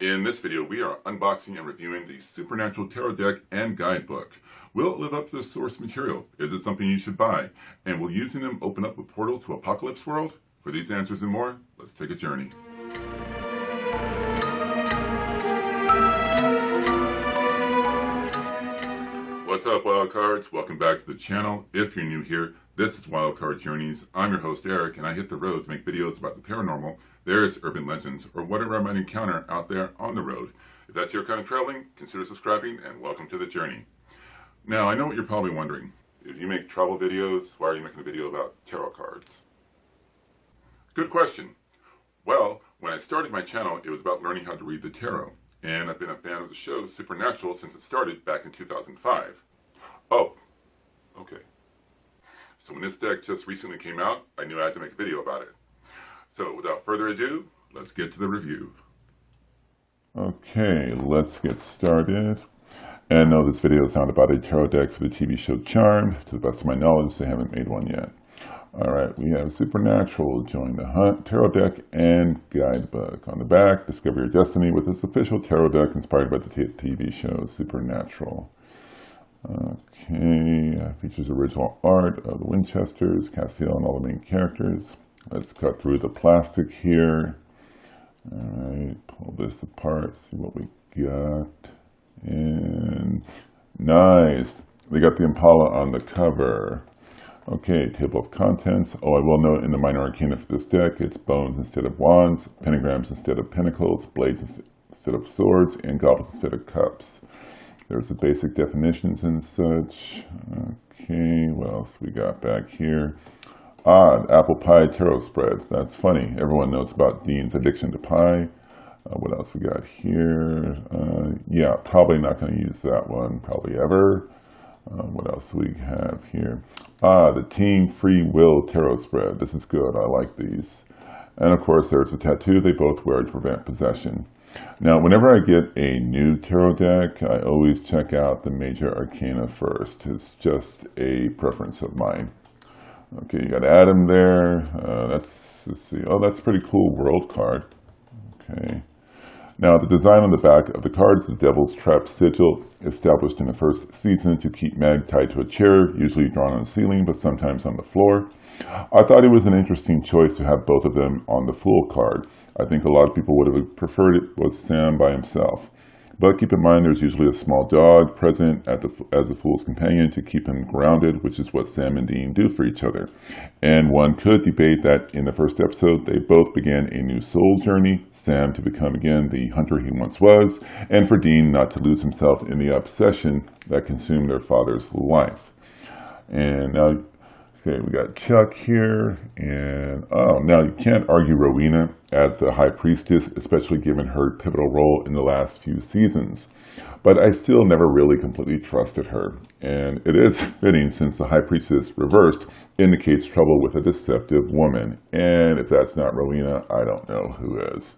In this video, we are unboxing and reviewing the Supernatural Tarot Deck and Guidebook. Will it live up to the source material? Is it something you should buy? And will using them open up a portal to Apocalypse World? For these answers and more, let's take a journey. What's up, Wildcards? Welcome back to the channel. If you're new here, this is Wildcard Journeys. I'm your host, Eric, and I hit the road to make videos about the paranormal, various urban legends, or whatever I might encounter out there on the road. If that's your kind of traveling, consider subscribing, and welcome to the journey. Now, I know what you're probably wondering. If you make travel videos, why are you making a video about tarot cards? Good question. Well, when I started my channel, it was about learning how to read the tarot. And I've been a fan of the show Supernatural since it started back in 2005. Oh, okay. So when this deck just recently came out, I knew I had to make a video about it. So without further ado, let's get to the review. Okay, let's get started. And no, this video is not about a tarot deck for the TV show Charmed. To the best of my knowledge, they haven't made one yet. Alright, we have Supernatural, Join the Hunt, Tarot Deck, and Guidebook. On the back, Discover Your Destiny with this official tarot deck inspired by the TV show Supernatural. Okay, features original art of the Winchesters, Castiel, and all the main characters. Let's cut through the plastic here. Alright, pull this apart, see what we got. And nice! They got the Impala on the cover. Okay, table of contents. Oh, I will note in the minor arcana for this deck, it's bones instead of wands, pentagrams instead of pentacles, blades instead of swords, and goblets instead of cups. There's the basic definitions and such. Okay, what else we got back here? Ah, apple pie tarot spread. That's funny. Everyone knows about Dean's addiction to pie. What else we got here? Yeah, probably not going to use that one, probably ever. What else do we have here? Ah, the Team Free Will Tarot Spread. This is good. I like these. And of course, there's a tattoo they both wear to prevent possession. Now, whenever I get a new tarot deck, I always check out the major arcana first. It's just a preference of mine. Okay, you got Adam there. Let's see. Oh, that's a pretty cool world card. Okay. Now, the design on the back of the card is the Devil's Trap sigil, established in the first season to keep Meg tied to a chair, usually drawn on the ceiling, but sometimes on the floor. I thought it was an interesting choice to have both of them on the Fool card. I think a lot of people would have preferred it was Sam by himself. But keep in mind there's usually a small dog present as the Fool's companion to keep him grounded, which is what Sam and Dean do for each other. And one could debate that in the first episode they both began a new soul journey, Sam to become again the hunter he once was, and for Dean not to lose himself in the obsession that consumed their father's life. And now, okay, we got Chuck here, and oh, now you can't argue Rowena as the High Priestess, especially given her pivotal role in the last few seasons. But I still never really completely trusted her, and it is fitting since the High Priestess reversed indicates trouble with a deceptive woman. And if that's not Rowena, I don't know who is.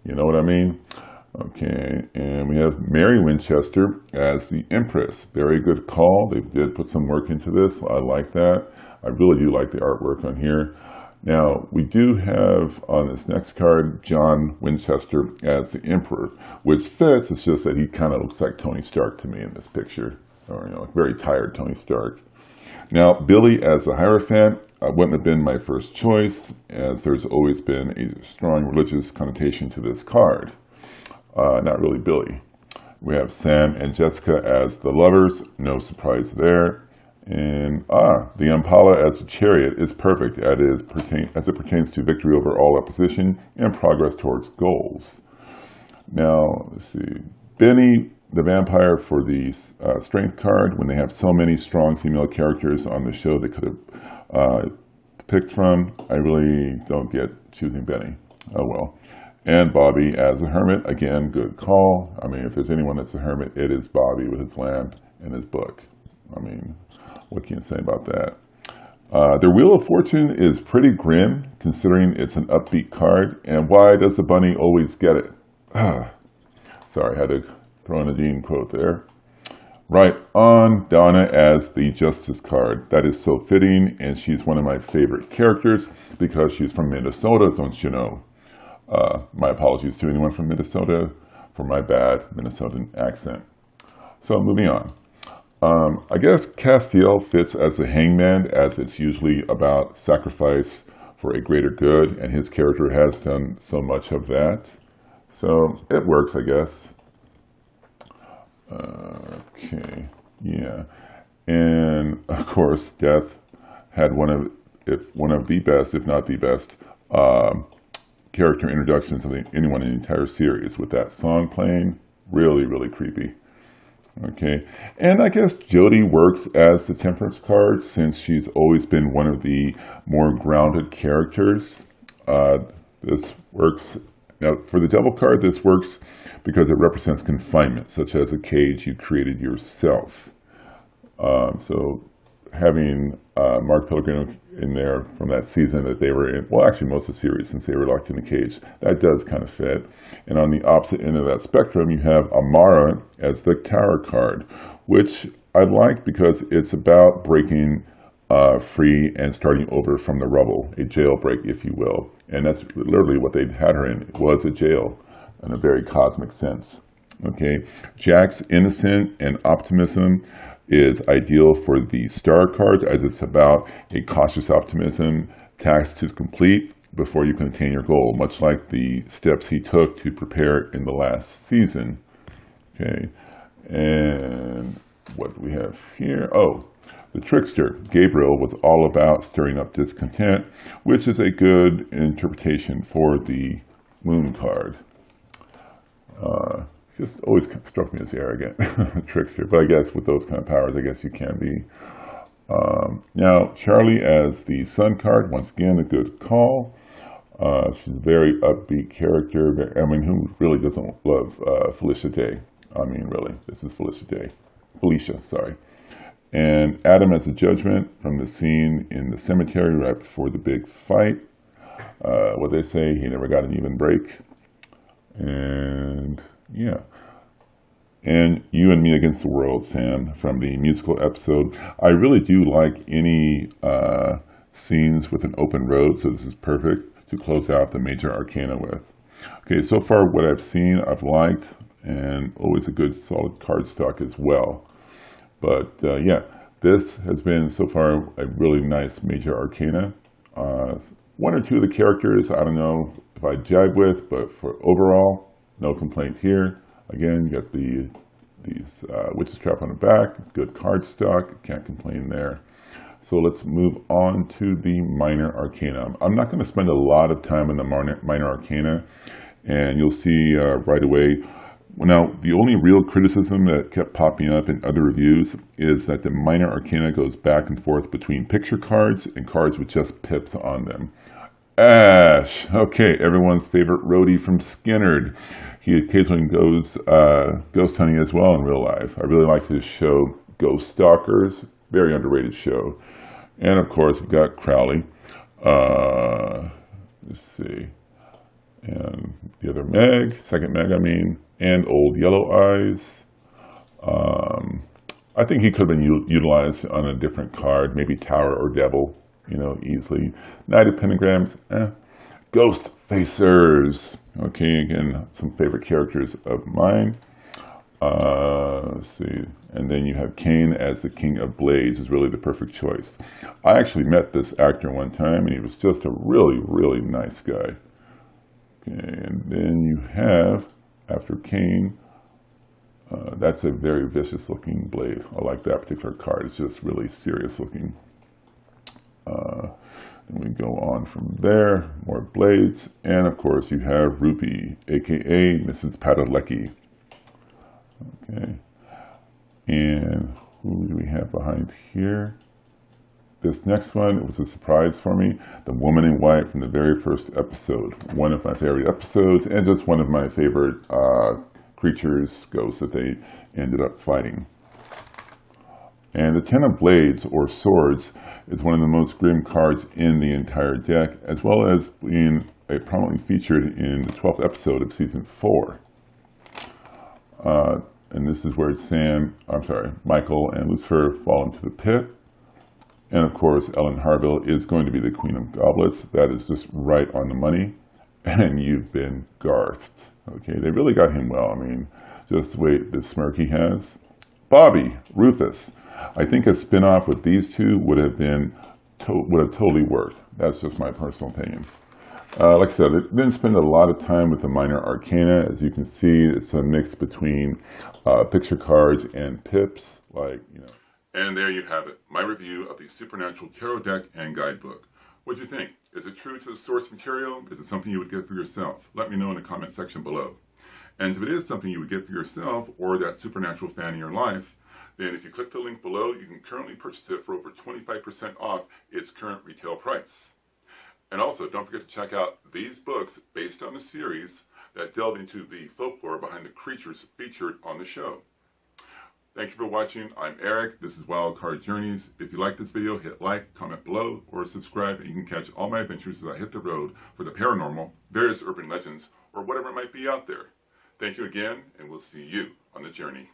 You know what I mean? Okay, and we have Mary Winchester as the Empress. Very good call. They did put some work into this. I like that. I really do like the artwork on here. Now, we do have on this next card, John Winchester as the Emperor, which fits. It's just that he kind of looks like Tony Stark to me in this picture, or, you know, like very tired Tony Stark. Now, Billy as the Hierophant wouldn't have been my first choice, as there's always been a strong religious connotation to this card. Not really Billy. We have Sam and Jessica as the lovers. No surprise there. And the Impala as a chariot is perfect as it pertains to victory over all opposition and progress towards goals. Now, let's see. Benny, the vampire, for the strength card, when they have so many strong female characters on the show they could have picked from, I really don't get choosing Benny. Oh well. And Bobby as a hermit, again, good call. I mean, if there's anyone that's a hermit, it is Bobby with his lamp and his book. I mean, what can you say about that? Their Wheel of Fortune is pretty grim, considering it's an upbeat card. And why does the bunny always get it? Sorry, I had to throw in a Dean quote there. Right on, Donna as the Justice card. That is so fitting, and she's one of my favorite characters because she's from Minnesota, don't you know? My apologies to anyone from Minnesota. for my bad Minnesotan accent. So moving on. I guess Castiel fits as a hangman, as it's usually about sacrifice for a greater good, and his character has done so much of that. So it works, I guess. Okay, yeah. And of course, Death had one of the best, if not the best, character introductions of anyone in the entire series, with that song playing. Really, really creepy. Okay, and I guess Jodie works as the Temperance card since she's always been one of the more grounded characters. This works. Now, for the Devil card, this works because it represents confinement, such as a cage you created yourself. So having Mark Pellegrino in there from that season that they were in, well, actually most of the series, since they were locked in a cage, that does kind of fit. And on the opposite end of that spectrum, you have Amara as the Tower card, which I like because it's about breaking free and starting over from the rubble, a jailbreak, if you will. And that's literally what they had her in, was a jail in a very cosmic sense. Okay, Jack's innocent and optimism is ideal for the star cards, as it's about a cautious optimism, task to complete before you can attain your goal, much like the steps he took to prepare in the last season. Okay, and what do we have here? Oh, the trickster, Gabriel, was all about stirring up discontent, which is a good interpretation for the moon card. Just always struck me as arrogant, trickster. But I guess with those kind of powers, I guess you can be. Now, Charlie as the sun card, once again, a good call. She's a very upbeat character. I mean, who really doesn't love Felicia Day? I mean, really, this is Felicia, sorry. And Adam as a judgment from the scene in the cemetery right before the big fight. What they say, he never got an even break. And yeah. And You and Me Against the World, Sam, from the musical episode. I really do like any scenes with an open road, so this is perfect to close out the major arcana with. Okay, so far what I've seen, I've liked, and always a good solid card stock as well. But yeah, this has been so far a really nice major arcana. One or two of the characters, I don't know if I jive with, but for overall, no complaint here. Again, you got these Witch's Trap on the back, good card stock, can't complain there. So let's move on to the Minor Arcana. I'm not going to spend a lot of time on the Minor Arcana, and you'll see right away. Now, the only real criticism that kept popping up in other reviews is that the Minor Arcana goes back and forth between picture cards and cards with just pips on them. Ash, okay, everyone's favorite roadie from Skinnerd. He occasionally goes ghost hunting as well in real life. I really like his show, Ghost Stalkers. Very underrated show. And of course, we've got Crowley. Let's see. And the other Meg, second Meg, I mean, and Old Yellow Eyes. I think he could have been utilized on a different card, maybe Tower or Devil, you know, easily. Knight of Pentagrams, Ghost Facers. Okay, again, some favorite characters of mine. Let's see. And then you have Kane as the King of Blades, is really the perfect choice. I actually met this actor one time, and he was just a really, really nice guy. Okay, and then you have, after Kane, that's a very vicious looking blade. I like that particular card. It's just really serious looking. Then we go on from there, more blades, and of course you have Ruby, aka Mrs. Padalecki. Okay, and who do we have behind here? This next one, it was a surprise for me. The Woman in White from the very first episode. One of my favorite episodes, and just one of my favorite creatures, ghosts, that they ended up fighting. And the Ten of Blades, or Swords, is one of the most grim cards in the entire deck, as well as being prominently featured in the 12th episode of Season 4. And this is where Michael and Lucifer fall into the pit. And of course, Ellen Harville is going to be the Queen of Goblets. That is just right on the money. and you've been garthed. Okay, they really got him well. I mean, just the way the smirk he has. Bobby, Rufus. I think a spin-off with these two would have totally worked. That's just my personal opinion. Like I said, it didn't spend a lot of time with the minor arcana. As you can see, it's a mix between picture cards and pips, And there you have it, my review of the Supernatural Tarot Deck and Guidebook. What do you think? Is it true to the source material? Is it something you would get for yourself? Let me know in the comment section below. And if it is something you would get for yourself or that supernatural fan in your life, then if you click the link below, you can currently purchase it for over 25% off its current retail price. And also, don't forget to check out these books based on the series that delve into the folklore behind the creatures featured on the show. Thank you for watching. I'm Eric. This is Wildcard Journeys. If you like this video, hit like, comment below, or subscribe, and you can catch all my adventures as I hit the road for the paranormal, various urban legends, or whatever might be out there. Thank you again, and we'll see you on the journey.